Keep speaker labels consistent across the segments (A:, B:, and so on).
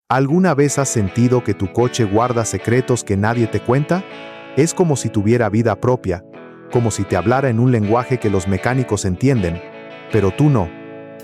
A: ¿Alguna vez has sentido que tu coche guarda secretos que nadie te cuenta? Es como si tuviera vida propia, como si te hablara en un lenguaje que los mecánicos entienden, pero tú no.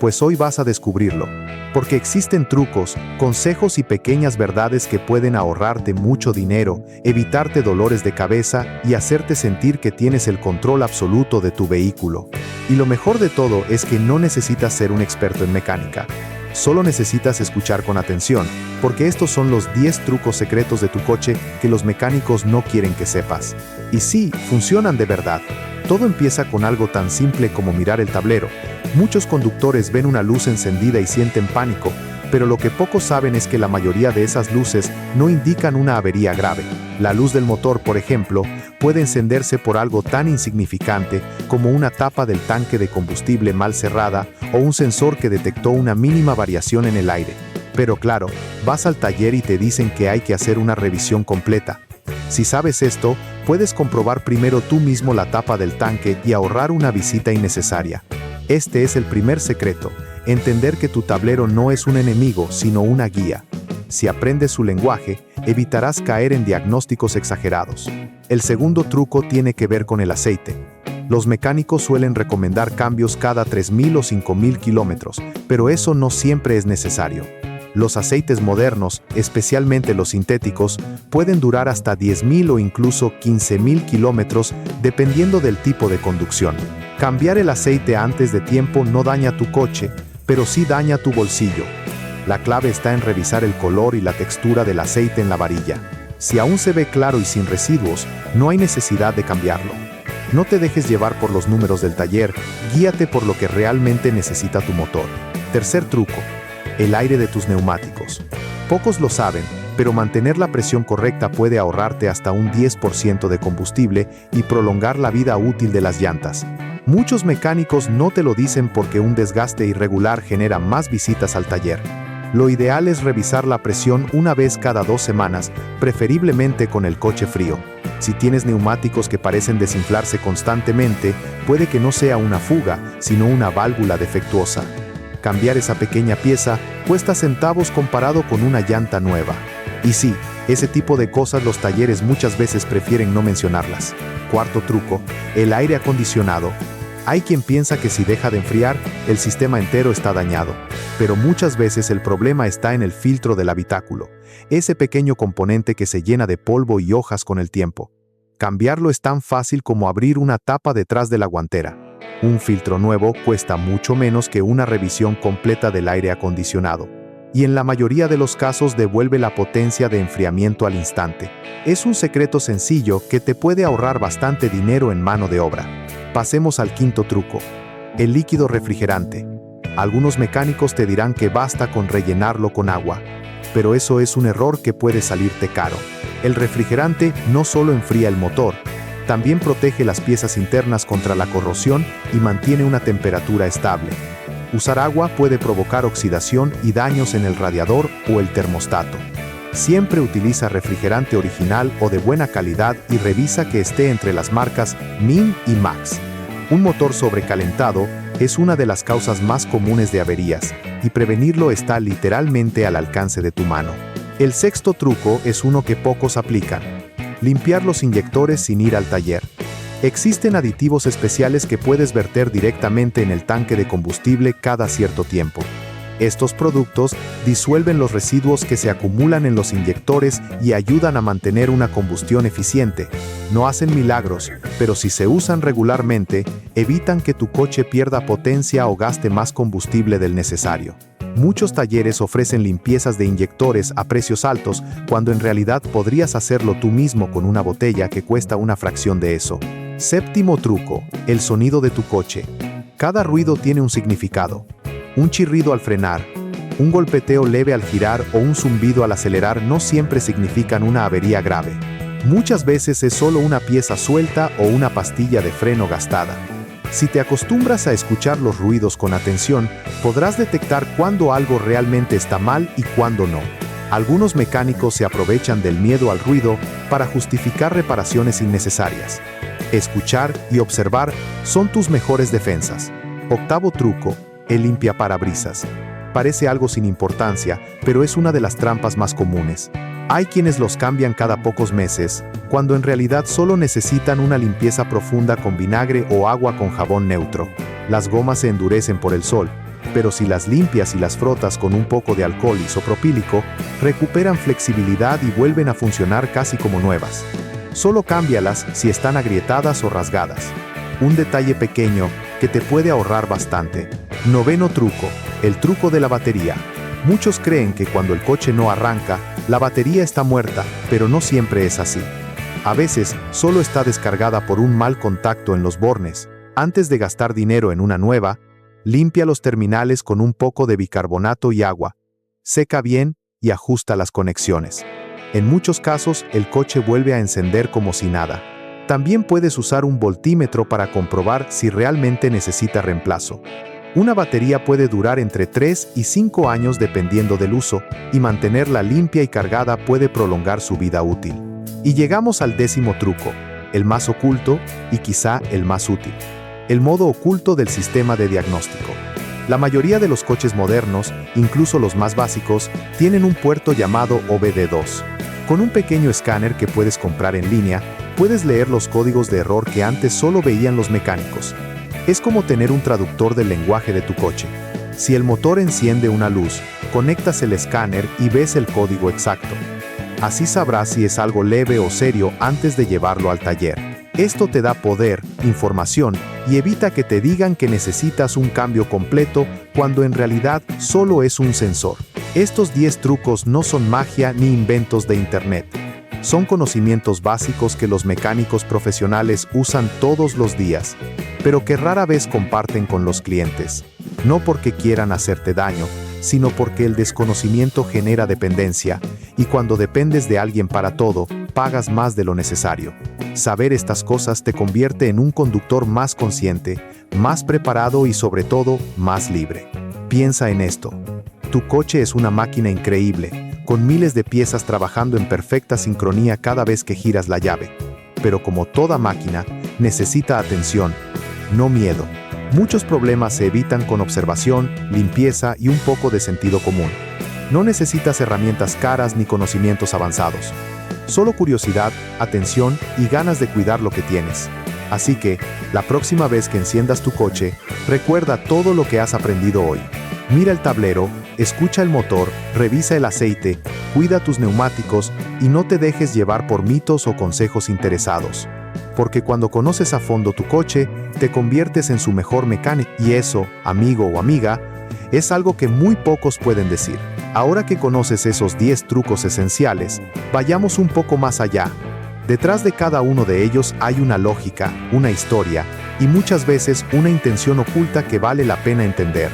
A: Pues hoy vas a descubrirlo, porque existen trucos, consejos y pequeñas verdades que pueden ahorrarte mucho dinero, evitarte dolores de cabeza y hacerte sentir que tienes el control absoluto de tu vehículo. Y lo mejor de todo es que no necesitas ser un experto en mecánica. Solo necesitas escuchar con atención, porque estos son los 10 trucos secretos de tu coche que los mecánicos no quieren que sepas. Y sí, funcionan de verdad. Todo empieza con algo tan simple como mirar el tablero. Muchos conductores ven una luz encendida y sienten pánico, pero lo que pocos saben es que la mayoría de esas luces no indican una avería grave. La luz del motor, por ejemplo, puede encenderse por algo tan insignificante como una tapa del tanque de combustible mal cerrada o un sensor que detectó una mínima variación en el aire. Pero claro, vas al taller y te dicen que hay que hacer una revisión completa. Si sabes esto, puedes comprobar primero tú mismo la tapa del tanque y ahorrar una visita innecesaria. Este es el primer secreto, entender que tu tablero no es un enemigo, sino una guía. Si aprendes su lenguaje, evitarás caer en diagnósticos exagerados. El segundo truco tiene que ver con el aceite. Los mecánicos suelen recomendar cambios cada 3.000 o 5.000 kilómetros, pero eso no siempre es necesario. Los aceites modernos, especialmente los sintéticos, pueden durar hasta 10.000 o incluso 15.000 kilómetros dependiendo del tipo de conducción. Cambiar el aceite antes de tiempo no daña tu coche, pero sí daña tu bolsillo. La clave está en revisar el color y la textura del aceite en la varilla. Si aún se ve claro y sin residuos, no hay necesidad de cambiarlo. No te dejes llevar por los números del taller, guíate por lo que realmente necesita tu motor. Tercer truco: el aire de tus neumáticos. Pocos lo saben, pero mantener la presión correcta puede ahorrarte hasta un 10% de combustible y prolongar la vida útil de las llantas. Muchos mecánicos no te lo dicen porque un desgaste irregular genera más visitas al taller. Lo ideal es revisar la presión una vez cada 2 semanas, preferiblemente con el coche frío. Si tienes neumáticos que parecen desinflarse constantemente, puede que no sea una fuga, sino una válvula defectuosa. Cambiar esa pequeña pieza cuesta centavos comparado con una llanta nueva. Y sí, ese tipo de cosas los talleres muchas veces prefieren no mencionarlas. Cuarto truco: el aire acondicionado. Hay quien piensa que si deja de enfriar, el sistema entero está dañado. Pero muchas veces el problema está en el filtro del habitáculo, ese pequeño componente que se llena de polvo y hojas con el tiempo. Cambiarlo es tan fácil como abrir una tapa detrás de la guantera. Un filtro nuevo cuesta mucho menos que una revisión completa del aire acondicionado. Y en la mayoría de los casos devuelve la potencia de enfriamiento al instante. Es un secreto sencillo que te puede ahorrar bastante dinero en mano de obra. Pasemos al quinto truco: el líquido refrigerante. Algunos mecánicos te dirán que basta con rellenarlo con agua, pero eso es un error que puede salirte caro. El refrigerante no solo enfría el motor, también protege las piezas internas contra la corrosión y mantiene una temperatura estable. Usar agua puede provocar oxidación y daños en el radiador o el termostato. Siempre utiliza refrigerante original o de buena calidad y revisa que esté entre las marcas MIN y Max. Un motor sobrecalentado es una de las causas más comunes de averías, y prevenirlo está literalmente al alcance de tu mano. El sexto truco es uno que pocos aplican: limpiar los inyectores sin ir al taller. Existen aditivos especiales que puedes verter directamente en el tanque de combustible cada cierto tiempo. Estos productos disuelven los residuos que se acumulan en los inyectores y ayudan a mantener una combustión eficiente. No hacen milagros, pero si se usan regularmente, evitan que tu coche pierda potencia o gaste más combustible del necesario. Muchos talleres ofrecen limpiezas de inyectores a precios altos, cuando en realidad podrías hacerlo tú mismo con una botella que cuesta una fracción de eso. Séptimo truco: el sonido de tu coche. Cada ruido tiene un significado. Un chirrido al frenar, un golpeteo leve al girar o un zumbido al acelerar no siempre significan una avería grave. Muchas veces es solo una pieza suelta o una pastilla de freno gastada. Si te acostumbras a escuchar los ruidos con atención, podrás detectar cuándo algo realmente está mal y cuándo no. Algunos mecánicos se aprovechan del miedo al ruido para justificar reparaciones innecesarias. Escuchar y observar son tus mejores defensas. Octavo truco: el limpiaparabrisas. Parece algo sin importancia, pero es una de las trampas más comunes. Hay quienes los cambian cada pocos meses, cuando en realidad solo necesitan una limpieza profunda con vinagre o agua con jabón neutro. Las gomas se endurecen por el sol, pero si las limpias y las frotas con un poco de alcohol isopropílico, recuperan flexibilidad y vuelven a funcionar casi como nuevas. Solo cámbialas si están agrietadas o rasgadas. Un detalle pequeño que te puede ahorrar bastante. Noveno truco, el truco de la batería. Muchos creen que cuando el coche no arranca, la batería está muerta, pero no siempre es así. A veces, solo está descargada por un mal contacto en los bornes. Antes de gastar dinero en una nueva, limpia los terminales con un poco de bicarbonato y agua. Seca bien y ajusta las conexiones. En muchos casos, el coche vuelve a encender como si nada. También puedes usar un voltímetro para comprobar si realmente necesita reemplazo. Una batería puede durar entre 3 y 5 años dependiendo del uso, y mantenerla limpia y cargada puede prolongar su vida útil. Y llegamos al 10º truco, el más oculto y quizá el más útil. El modo oculto del sistema de diagnóstico. La mayoría de los coches modernos, incluso los más básicos, tienen un puerto llamado OBD2. Con un pequeño escáner que puedes comprar en línea, puedes leer los códigos de error que antes solo veían los mecánicos. Es como tener un traductor del lenguaje de tu coche. Si el motor enciende una luz, conectas el escáner y ves el código exacto. Así sabrás si es algo leve o serio antes de llevarlo al taller. Esto te da poder, información y evita que te digan que necesitas un cambio completo cuando en realidad solo es un sensor. Estos 10 trucos no son magia ni inventos de Internet. Son conocimientos básicos que los mecánicos profesionales usan todos los días, pero que rara vez comparten con los clientes. No porque quieran hacerte daño, sino porque el desconocimiento genera dependencia, y cuando dependes de alguien para todo, pagas más de lo necesario. Saber estas cosas te convierte en un conductor más consciente, más preparado y sobre todo, más libre. Piensa en esto. Tu coche es una máquina increíble, con miles de piezas trabajando en perfecta sincronía cada vez que giras la llave. Pero como toda máquina, necesita atención, no miedo. Muchos problemas se evitan con observación, limpieza y un poco de sentido común. No necesitas herramientas caras ni conocimientos avanzados. Solo curiosidad, atención y ganas de cuidar lo que tienes. Así que, la próxima vez que enciendas tu coche, recuerda todo lo que has aprendido hoy. Mira el tablero, escucha el motor, revisa el aceite, cuida tus neumáticos y no te dejes llevar por mitos o consejos interesados. Porque cuando conoces a fondo tu coche, te conviertes en su mejor mecánico. Y eso, amigo o amiga, es algo que muy pocos pueden decir. Ahora que conoces esos 10 trucos esenciales, vayamos un poco más allá. Detrás de cada uno de ellos hay una lógica, una historia, y muchas veces una intención oculta que vale la pena entender.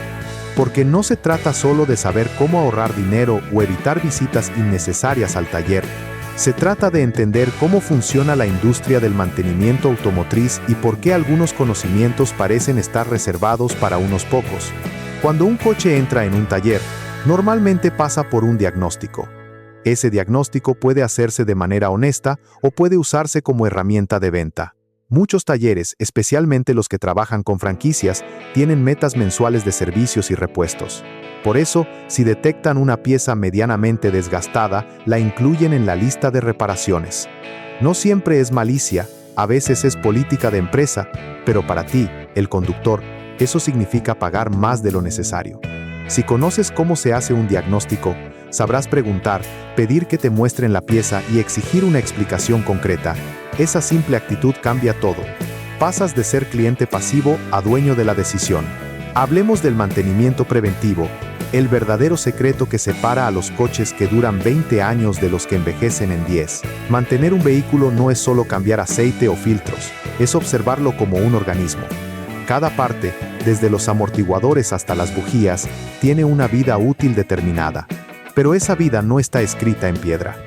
A: Porque no se trata solo de saber cómo ahorrar dinero o evitar visitas innecesarias al taller. Se trata de entender cómo funciona la industria del mantenimiento automotriz y por qué algunos conocimientos parecen estar reservados para unos pocos. Cuando un coche entra en un taller, normalmente pasa por un diagnóstico. Ese diagnóstico puede hacerse de manera honesta o puede usarse como herramienta de venta. Muchos talleres, especialmente los que trabajan con franquicias, tienen metas mensuales de servicios y repuestos. Por eso, si detectan una pieza medianamente desgastada, la incluyen en la lista de reparaciones. No siempre es malicia, a veces es política de empresa, pero para ti, el conductor, eso significa pagar más de lo necesario. Si conoces cómo se hace un diagnóstico, sabrás preguntar, pedir que te muestren la pieza y exigir una explicación concreta. Esa simple actitud cambia todo. Pasas de ser cliente pasivo a dueño de la decisión. Hablemos del mantenimiento preventivo, el verdadero secreto que separa a los coches que duran 20 años de los que envejecen en 10. Mantener un vehículo no es solo cambiar aceite o filtros, es observarlo como un organismo. Cada parte, desde los amortiguadores hasta las bujías, tiene una vida útil determinada. Pero esa vida no está escrita en piedra.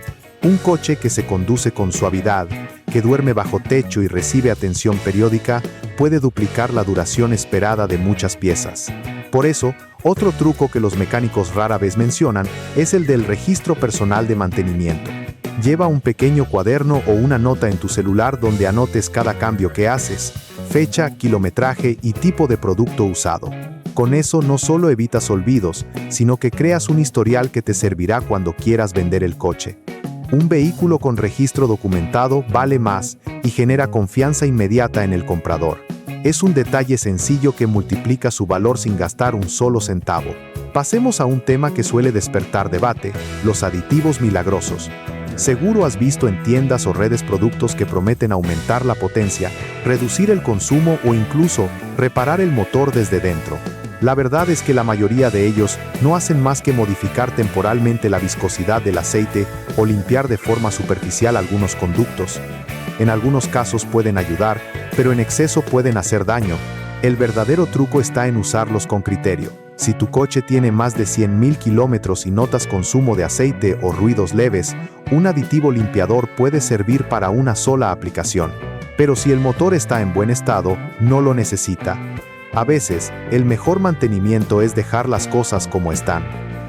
A: Un coche que se conduce con suavidad, que duerme bajo techo y recibe atención periódica, puede duplicar la duración esperada de muchas piezas. Por eso, otro truco que los mecánicos rara vez mencionan es el del registro personal de mantenimiento. Lleva un pequeño cuaderno o una nota en tu celular donde anotes cada cambio que haces, fecha, kilometraje y tipo de producto usado. Con eso no solo evitas olvidos, sino que creas un historial que te servirá cuando quieras vender el coche. Un vehículo con registro documentado vale más y genera confianza inmediata en el comprador. Es un detalle sencillo que multiplica su valor sin gastar un solo centavo. Pasemos a un tema que suele despertar debate: los aditivos milagrosos. Seguro has visto en tiendas o redes productos que prometen aumentar la potencia, reducir el consumo o incluso reparar el motor desde dentro. La verdad es que la mayoría de ellos no hacen más que modificar temporalmente la viscosidad del aceite o limpiar de forma superficial algunos conductos. En algunos casos pueden ayudar, pero en exceso pueden hacer daño. El verdadero truco está en usarlos con criterio. Si tu coche tiene más de 100.000 kilómetros y notas consumo de aceite o ruidos leves, un aditivo limpiador puede servir para una sola aplicación. Pero si el motor está en buen estado, no lo necesita. A veces, el mejor mantenimiento es dejar las cosas como están.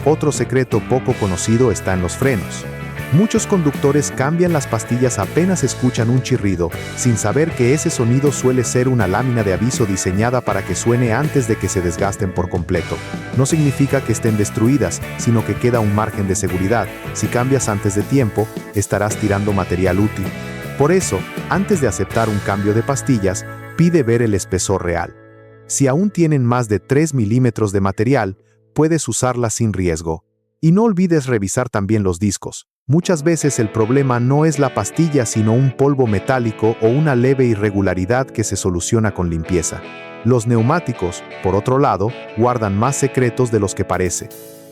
A: Otro secreto poco conocido está en los frenos. Muchos conductores cambian las pastillas apenas escuchan un chirrido, sin saber que ese sonido suele ser una lámina de aviso diseñada para que suene antes de que se desgasten por completo. No significa que estén destruidas, sino que queda un margen de seguridad. Si cambias antes de tiempo, estarás tirando material útil. Por eso, antes de aceptar un cambio de pastillas, pide ver el espesor real. Si aún tienen más de 3 milímetros de material, puedes usarlas sin riesgo. Y no olvides revisar también los discos. Muchas veces el problema no es la pastilla, sino un polvo metálico o una leve irregularidad que se soluciona con limpieza. Los neumáticos, por otro lado, guardan más secretos de los que parece.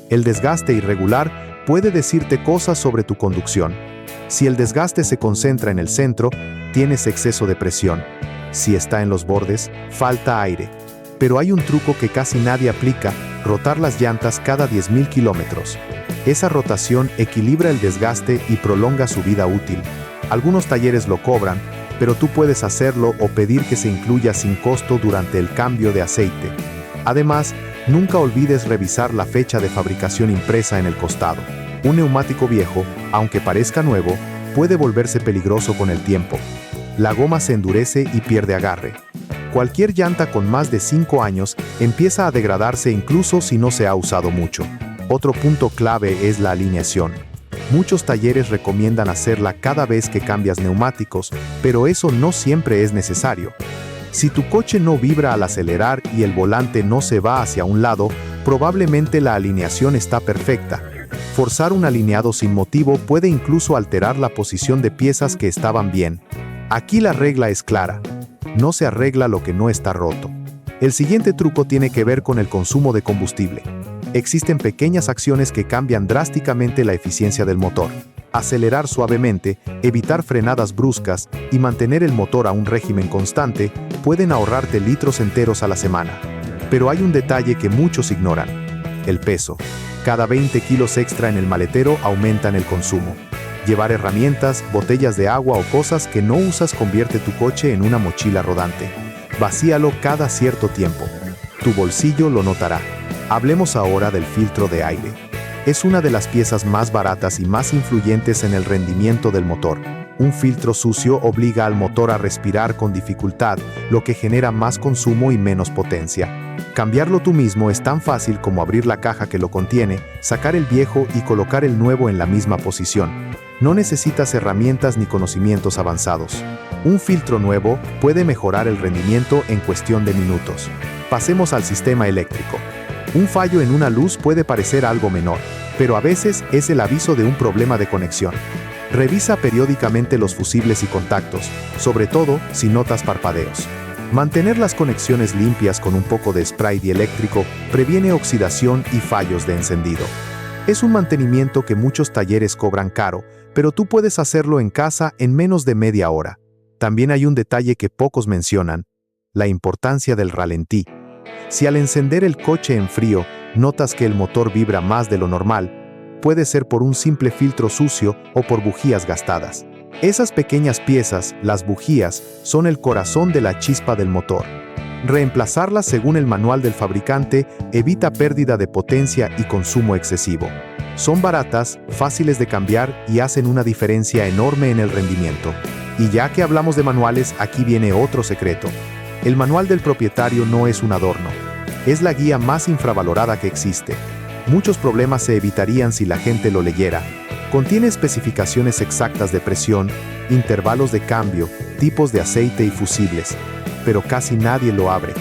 A: El desgaste irregular puede decirte cosas sobre tu conducción. Si el desgaste se concentra en el centro, tienes exceso de presión. Si está en los bordes, falta aire. Pero hay un truco que casi nadie aplica: rotar las llantas cada 10.000 kilómetros. Esa rotación equilibra el desgaste y prolonga su vida útil. Algunos talleres lo cobran, pero tú puedes hacerlo o pedir que se incluya sin costo durante el cambio de aceite. Además, nunca olvides revisar la fecha de fabricación impresa en el costado. Un neumático viejo, aunque parezca nuevo, puede volverse peligroso con el tiempo. La goma se endurece y pierde agarre. Cualquier llanta con más de 5 años empieza a degradarse incluso si no se ha usado mucho. Otro punto clave es la alineación. Muchos talleres recomiendan hacerla cada vez que cambias neumáticos, pero eso no siempre es necesario. Si tu coche no vibra al acelerar y el volante no se va hacia un lado, probablemente la alineación está perfecta. Forzar un alineado sin motivo puede incluso alterar la posición de piezas que estaban bien. Aquí la regla es clara: no se arregla lo que no está roto. El siguiente truco tiene que ver con el consumo de combustible. Existen pequeñas acciones que cambian drásticamente la eficiencia del motor. Acelerar suavemente, evitar frenadas bruscas y mantener el motor a un régimen constante pueden ahorrarte litros enteros a la semana. Pero hay un detalle que muchos ignoran: el peso. Cada 20 kilos extra en el maletero aumentan el consumo. Llevar herramientas, botellas de agua o cosas que no usas convierte tu coche en una mochila rodante. Vacíalo cada cierto tiempo. Tu bolsillo lo notará. Hablemos ahora del filtro de aire. Es una de las piezas más baratas y más influyentes en el rendimiento del motor. Un filtro sucio obliga al motor a respirar con dificultad, lo que genera más consumo y menos potencia. Cambiarlo tú mismo es tan fácil como abrir la caja que lo contiene, sacar el viejo y colocar el nuevo en la misma posición. No necesitas herramientas ni conocimientos avanzados. Un filtro nuevo puede mejorar el rendimiento en cuestión de minutos. Pasemos al sistema eléctrico. Un fallo en una luz puede parecer algo menor, pero a veces es el aviso de un problema de conexión. Revisa periódicamente los fusibles y contactos, sobre todo si notas parpadeos. Mantener las conexiones limpias con un poco de spray dieléctrico previene oxidación y fallos de encendido. Es un mantenimiento que muchos talleres cobran caro, pero tú puedes hacerlo en casa en menos de media hora. También hay un detalle que pocos mencionan: la importancia del ralentí. Si al encender el coche en frío notas que el motor vibra más de lo normal, puede ser por un simple filtro sucio o por bujías gastadas. Esas pequeñas piezas, las bujías, son el corazón de la chispa del motor. Reemplazarlas según el manual del fabricante evita pérdida de potencia y consumo excesivo. Son baratas, fáciles de cambiar y hacen una diferencia enorme en el rendimiento. Y ya que hablamos de manuales, aquí viene otro secreto. El manual del propietario no es un adorno. Es la guía más infravalorada que existe. Muchos problemas se evitarían si la gente lo leyera. Contiene especificaciones exactas de presión, intervalos de cambio, tipos de aceite y fusibles, pero casi nadie lo abre.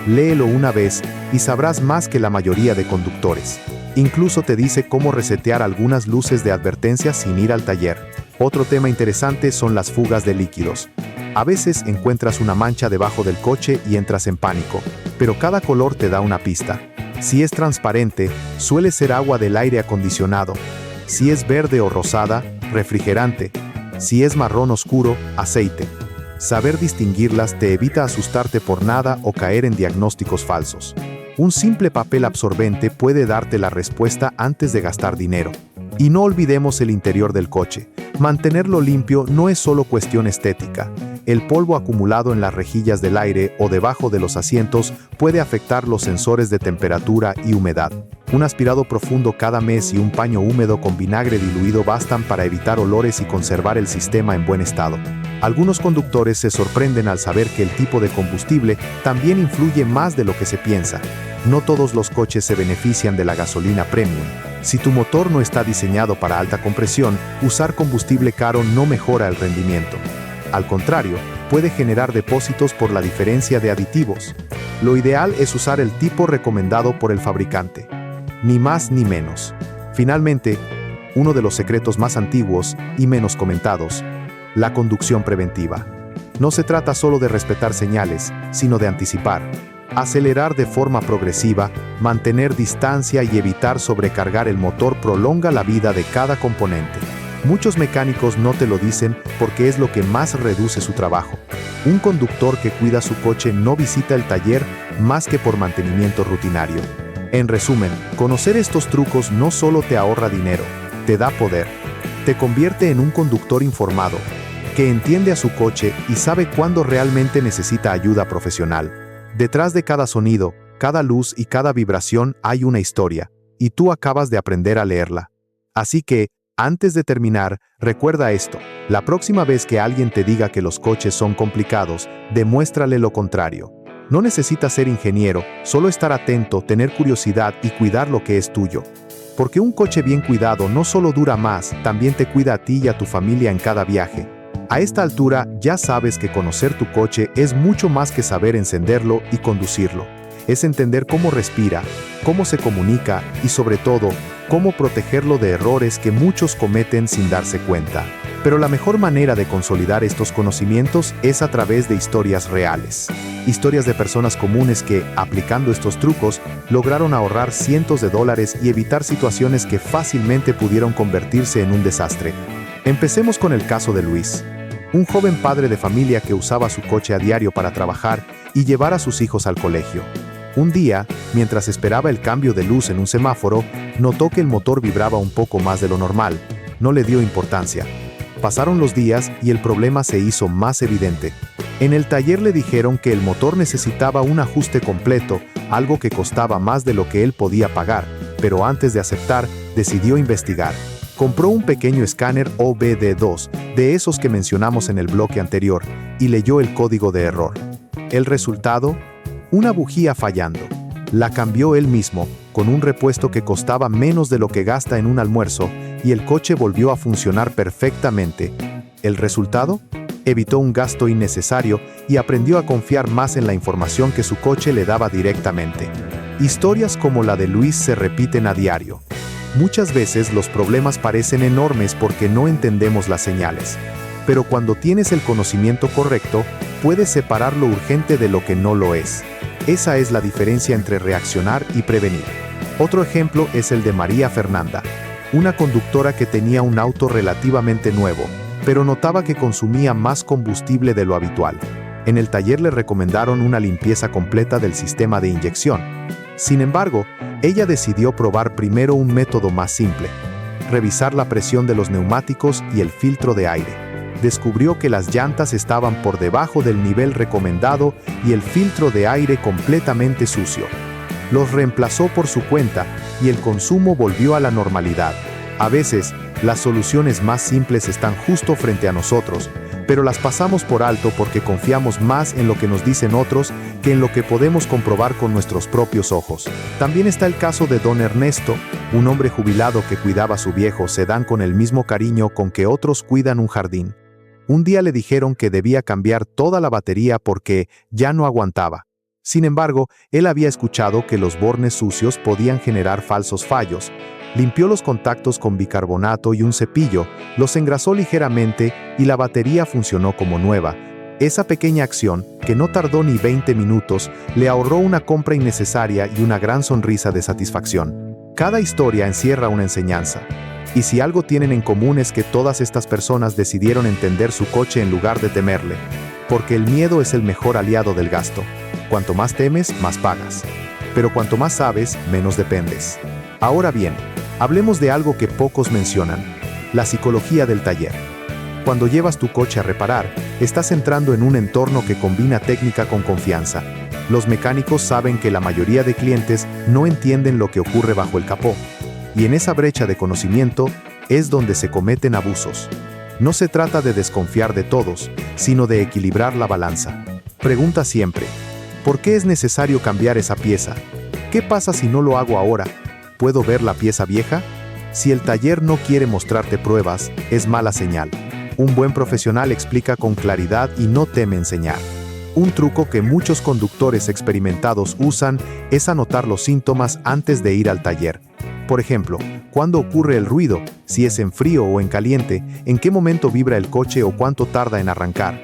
A: Léelo una vez y sabrás más que la mayoría de conductores. Incluso te dice cómo resetear algunas luces de advertencia sin ir al taller. Otro tema interesante son las fugas de líquidos. A veces encuentras una mancha debajo del coche y entras en pánico, pero cada color te da una pista. Si es transparente, suele ser agua del aire acondicionado. Si es verde o rosada, refrigerante. Si es marrón oscuro, aceite. Saber distinguirlas te evita asustarte por nada o caer en diagnósticos falsos. Un simple papel absorbente puede darte la respuesta antes de gastar dinero. Y no olvidemos el interior del coche. Mantenerlo limpio no es solo cuestión estética. El polvo acumulado en las rejillas del aire o debajo de los asientos puede afectar los sensores de temperatura y humedad. Un aspirado profundo cada mes y un paño húmedo con vinagre diluido bastan para evitar olores y conservar el sistema en buen estado. Algunos conductores se sorprenden al saber que el tipo de combustible también influye más de lo que se piensa. No todos los coches se benefician de la gasolina premium. Si tu motor no está diseñado para alta compresión, usar combustible caro no mejora el rendimiento. Al contrario, puede generar depósitos por la diferencia de aditivos. Lo ideal es usar el tipo recomendado por el fabricante. Ni más ni menos. Finalmente, uno de los secretos más antiguos y menos comentados: la conducción preventiva. No se trata solo de respetar señales, sino de anticipar. Acelerar de forma progresiva, mantener distancia y evitar sobrecargar el motor prolonga la vida de cada componente. Muchos mecánicos no te lo dicen porque es lo que más reduce su trabajo. Un conductor que cuida su coche no visita el taller más que por mantenimiento rutinario. En resumen, conocer estos trucos no solo te ahorra dinero, te da poder. Te convierte en un conductor informado, que entiende a su coche y sabe cuándo realmente necesita ayuda profesional. Detrás de cada sonido, cada luz y cada vibración hay una historia, y tú acabas de aprender a leerla. Así que, antes de terminar, recuerda esto: la próxima vez que alguien te diga que los coches son complicados, demuéstrale lo contrario. No necesitas ser ingeniero, solo estar atento, tener curiosidad y cuidar lo que es tuyo. Porque un coche bien cuidado no solo dura más, también te cuida a ti y a tu familia en cada viaje. A esta altura ya sabes que conocer tu coche es mucho más que saber encenderlo y conducirlo. Es entender cómo respira, cómo se comunica y sobre todo, cómo protegerlo de errores que muchos cometen sin darse cuenta. Pero la mejor manera de consolidar estos conocimientos es a través de historias reales. Historias de personas comunes que, aplicando estos trucos, lograron ahorrar cientos de dólares y evitar situaciones que fácilmente pudieron convertirse en un desastre. Empecemos con el caso de Luis, un joven padre de familia que usaba su coche a diario para trabajar y llevar a sus hijos al colegio. Un día, mientras esperaba el cambio de luz en un semáforo, notó que el motor vibraba un poco más de lo normal. No le dio importancia. Pasaron los días y el problema se hizo más evidente. En el taller le dijeron que el motor necesitaba un ajuste completo, algo que costaba más de lo que él podía pagar, pero antes de aceptar, decidió investigar. Compró un pequeño escáner OBD2, de esos que mencionamos en el bloque anterior, y leyó el código de error. El resultado: una bujía fallando. La cambió él mismo, con un repuesto que costaba menos de lo que gasta en un almuerzo, y el coche volvió a funcionar perfectamente. ¿El resultado? Evitó un gasto innecesario y aprendió a confiar más en la información que su coche le daba directamente. Historias como la de Luis se repiten a diario. Muchas veces los problemas parecen enormes porque no entendemos las señales. Pero cuando tienes el conocimiento correcto, puedes separar lo urgente de lo que no lo es. Esa es la diferencia entre reaccionar y prevenir. Otro ejemplo es el de María Fernanda, una conductora que tenía un auto relativamente nuevo, pero notaba que consumía más combustible de lo habitual. En el taller le recomendaron una limpieza completa del sistema de inyección. Sin embargo, ella decidió probar primero un método más simple: revisar la presión de los neumáticos y el filtro de aire. Descubrió que las llantas estaban por debajo del nivel recomendado y el filtro de aire completamente sucio. Los reemplazó por su cuenta y el consumo volvió a la normalidad. A veces, las soluciones más simples están justo frente a nosotros, pero las pasamos por alto porque confiamos más en lo que nos dicen otros que en lo que podemos comprobar con nuestros propios ojos. También está el caso de don Ernesto, un hombre jubilado que cuidaba a su viejo sedán con el mismo cariño con que otros cuidan un jardín. Un día le dijeron que debía cambiar toda la batería porque ya no aguantaba. Sin embargo, él había escuchado que los bornes sucios podían generar falsos fallos. Limpió los contactos con bicarbonato y un cepillo, los engrasó ligeramente y la batería funcionó como nueva. Esa pequeña acción, que no tardó ni 20 minutos, le ahorró una compra innecesaria y una gran sonrisa de satisfacción. Cada historia encierra una enseñanza. Y si algo tienen en común es que todas estas personas decidieron entender su coche en lugar de temerle. Porque el miedo es el mejor aliado del gasto. Cuanto más temes, más pagas. Pero cuanto más sabes, menos dependes. Ahora bien, hablemos de algo que pocos mencionan, la psicología del taller. Cuando llevas tu coche a reparar, estás entrando en un entorno que combina técnica con confianza. Los mecánicos saben que la mayoría de clientes no entienden lo que ocurre bajo el capó. Y en esa brecha de conocimiento es donde se cometen abusos. No se trata de desconfiar de todos, sino de equilibrar la balanza. Pregunta siempre, ¿por qué es necesario cambiar esa pieza? ¿Qué pasa si no lo hago ahora? ¿Puedo ver la pieza vieja? Si el taller no quiere mostrarte pruebas, es mala señal. Un buen profesional explica con claridad y no teme enseñar. Un truco que muchos conductores experimentados usan es anotar los síntomas antes de ir al taller. Por ejemplo, cuándo ocurre el ruido, si es en frío o en caliente, en qué momento vibra el coche o cuánto tarda en arrancar.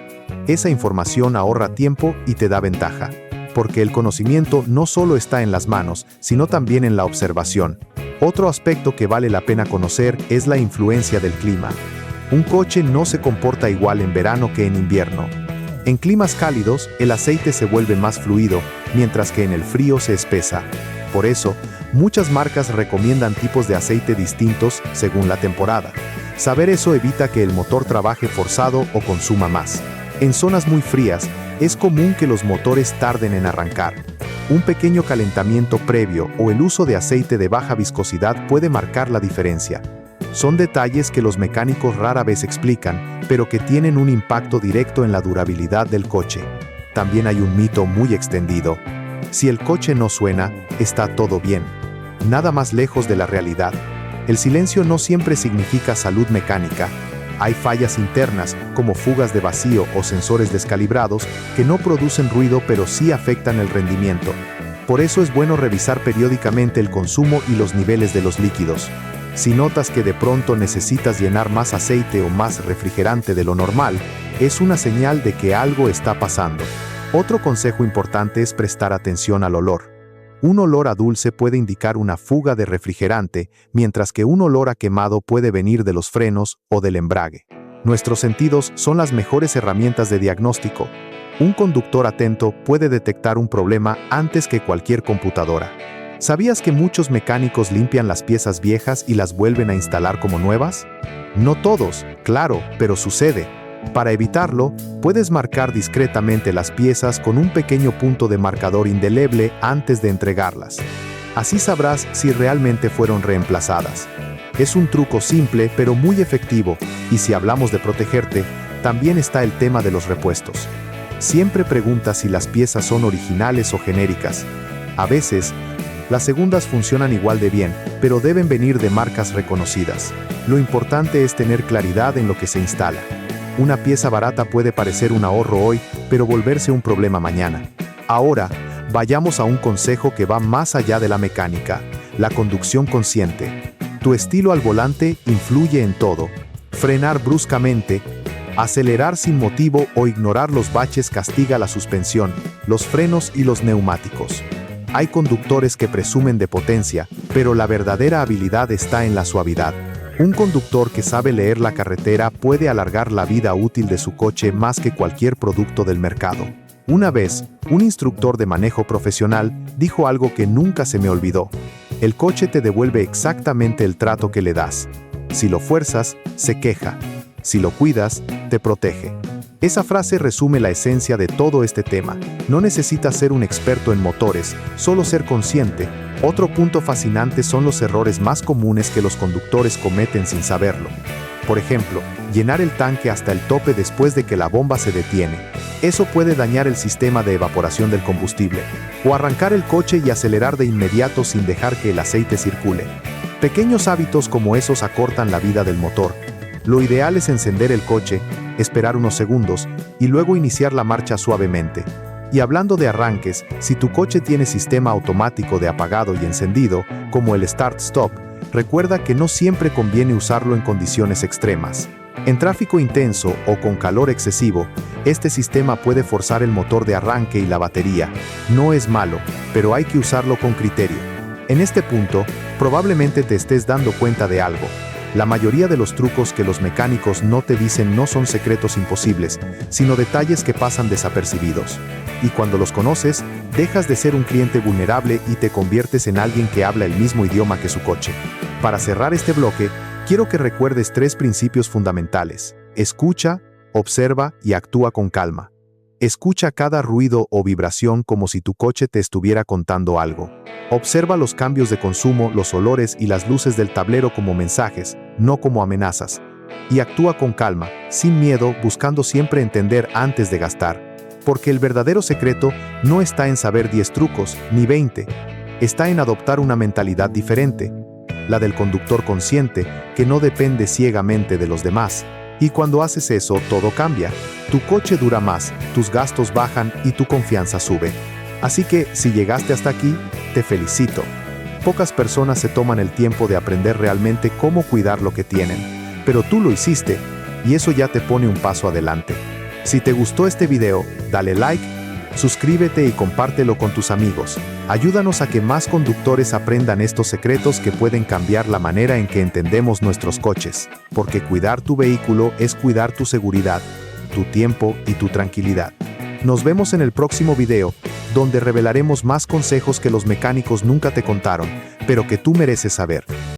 A: Esa información ahorra tiempo y te da ventaja. Porque el conocimiento no solo está en las manos, sino también en la observación. Otro aspecto que vale la pena conocer es la influencia del clima. Un coche no se comporta igual en verano que en invierno. En climas cálidos, el aceite se vuelve más fluido, mientras que en el frío se espesa. Por eso, muchas marcas recomiendan tipos de aceite distintos según la temporada. Saber eso evita que el motor trabaje forzado o consuma más. En zonas muy frías, es común que los motores tarden en arrancar. Un pequeño calentamiento previo o el uso de aceite de baja viscosidad puede marcar la diferencia. Son detalles que los mecánicos rara vez explican, pero que tienen un impacto directo en la durabilidad del coche. También hay un mito muy extendido. Si el coche no suena, está todo bien. Nada más lejos de la realidad. El silencio no siempre significa salud mecánica. Hay fallas internas, como fugas de vacío o sensores descalibrados, que no producen ruido pero sí afectan el rendimiento. Por eso es bueno revisar periódicamente el consumo y los niveles de los líquidos. Si notas que de pronto necesitas llenar más aceite o más refrigerante de lo normal, es una señal de que algo está pasando. Otro consejo importante es prestar atención al olor. Un olor a dulce puede indicar una fuga de refrigerante, mientras que un olor a quemado puede venir de los frenos o del embrague. Nuestros sentidos son las mejores herramientas de diagnóstico. Un conductor atento puede detectar un problema antes que cualquier computadora. ¿Sabías que muchos mecánicos limpian las piezas viejas y las vuelven a instalar como nuevas? No todos, claro, pero sucede. Para evitarlo, puedes marcar discretamente las piezas con un pequeño punto de marcador indeleble antes de entregarlas. Así sabrás si realmente fueron reemplazadas. Es un truco simple pero muy efectivo, y si hablamos de protegerte, también está el tema de los repuestos. Siempre pregunta si las piezas son originales o genéricas. A veces, las segundas funcionan igual de bien, pero deben venir de marcas reconocidas. Lo importante es tener claridad en lo que se instala. Una pieza barata puede parecer un ahorro hoy, pero volverse un problema mañana. Ahora, vayamos a un consejo que va más allá de la mecánica, la conducción consciente. Tu estilo al volante influye en todo. Frenar bruscamente, acelerar sin motivo o ignorar los baches castiga la suspensión, los frenos y los neumáticos. Hay conductores que presumen de potencia, pero la verdadera habilidad está en la suavidad. Un conductor que sabe leer la carretera puede alargar la vida útil de su coche más que cualquier producto del mercado. Una vez, un instructor de manejo profesional dijo algo que nunca se me olvidó. El coche te devuelve exactamente el trato que le das. Si lo fuerzas, se queja. Si lo cuidas, te protege. Esa frase resume la esencia de todo este tema. No necesitas ser un experto en motores, solo ser consciente. Otro punto fascinante son los errores más comunes que los conductores cometen sin saberlo. Por ejemplo, llenar el tanque hasta el tope después de que la bomba se detiene. Eso puede dañar el sistema de evaporación del combustible. O arrancar el coche y acelerar de inmediato sin dejar que el aceite circule. Pequeños hábitos como esos acortan la vida del motor. Lo ideal es encender el coche, esperar unos segundos y luego iniciar la marcha suavemente. Y hablando de arranques, si tu coche tiene sistema automático de apagado y encendido, como el Start-Stop, recuerda que no siempre conviene usarlo en condiciones extremas. En tráfico intenso o con calor excesivo, este sistema puede forzar el motor de arranque y la batería. No es malo, pero hay que usarlo con criterio. En este punto, probablemente te estés dando cuenta de algo. La mayoría de los trucos que los mecánicos no te dicen no son secretos imposibles, sino detalles que pasan desapercibidos. Y cuando los conoces, dejas de ser un cliente vulnerable y te conviertes en alguien que habla el mismo idioma que su coche. Para cerrar este bloque, quiero que recuerdes 3 principios fundamentales. Escucha, observa y actúa con calma. Escucha cada ruido o vibración como si tu coche te estuviera contando algo. Observa los cambios de consumo, los olores y las luces del tablero como mensajes, no como amenazas. Y actúa con calma, sin miedo, buscando siempre entender antes de gastar. Porque el verdadero secreto no está en saber 10 trucos, ni 20. Está en adoptar una mentalidad diferente. La del conductor consciente, que no depende ciegamente de los demás. Y cuando haces eso, todo cambia. Tu coche dura más, tus gastos bajan y tu confianza sube. Así que, si llegaste hasta aquí, te felicito. Pocas personas se toman el tiempo de aprender realmente cómo cuidar lo que tienen. Pero tú lo hiciste, y eso ya te pone un paso adelante. Si te gustó este video, dale like, suscríbete y compártelo con tus amigos. Ayúdanos a que más conductores aprendan estos secretos que pueden cambiar la manera en que entendemos nuestros coches. Porque cuidar tu vehículo es cuidar tu seguridad, tu tiempo y tu tranquilidad. Nos vemos en el próximo video, donde revelaremos más consejos que los mecánicos nunca te contaron, pero que tú mereces saber.